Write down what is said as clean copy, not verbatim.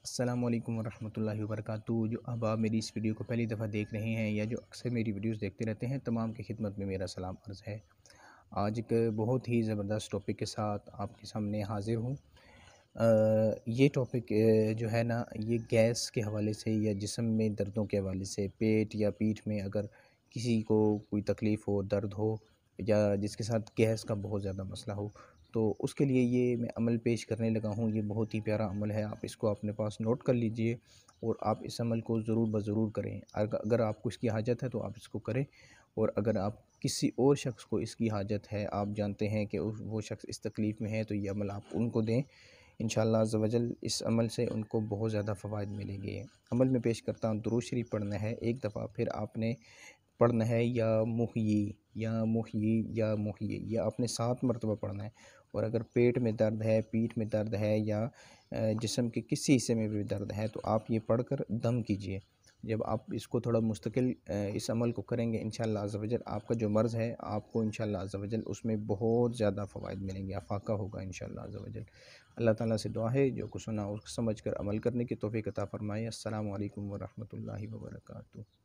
السلام علیکم ورحمۃ اللہ وبرکاتہ۔ جو اب آپ میری اس ویڈیو کو پہلی دفعہ دیکھ رہے ہیں یا جو اکثر میری ویڈیوز دیکھتے رہتے ہیں، تمام کی خدمت میں میرا سلام عرض ہے۔ آج ایک بہت ہی زبردست ٹاپک کے ساتھ آپ کے سامنے حاضر ہوں۔ یہ ٹاپک جو ہے نا، یہ گیس کے حوالے سے یا جسم میں دردوں کے حوالے سے، پیٹ یا پیٹھ میں اگر کسی کو کوئی تکلیف ہو، درد ہو، یا جس کے ساتھ گیس کا بہت زیادہ مسئلہ ہو، تو اس کے لیے یہ میں عمل پیش کرنے لگا ہوں۔ یہ بہت ہی پیارا عمل ہے، آپ اس کو اپنے پاس نوٹ کر لیجئے اور آپ اس عمل کو ضرور بضرور کریں۔ اگر آپ کو اس کی حاجت ہے تو آپ اس کو کریں، اور اگر آپ کسی اور شخص کو اس کی حاجت ہے، آپ جانتے ہیں کہ وہ شخص اس تکلیف میں ہے، تو یہ عمل آپ ان کو دیں۔ انشاءاللہ عز و جل اس عمل سے ان کو بہت زیادہ فوائد ملیں گے۔ عمل میں پیش کرتا ہوں، درود شریف پڑھنا ہے ایک دفعہ، پھر آپ نے پڑھنا ہے یا محیی یا محیی یا محیی، یہ آپ نے 7 مرتبہ پڑھنا ہے۔ اور اگر پیٹ میں درد ہے، پیٹھ میں درد ہے، یا جسم کے کسی حصے میں بھی درد ہے، تو آپ یہ پڑھ کر دم کیجئے۔ جب آپ اس کو تھوڑا مستقل اس عمل کو کریں گے، انشاءاللہ عز و جل آپ کا جو مرض ہے، آپ کو انشاءاللہ عز و جل اس میں بہت زیادہ فوائد ملیں گے، افاقہ ہوگا انشاءاللہ عز و جل۔ اللہ تعالیٰ سے دعا ہے جو کچھ سنا اس کو سمجھ کر عمل کرنے کی توفیق عطا فرمائے۔ السلام علیکم ورحمۃ اللہ وبرکاتہ۔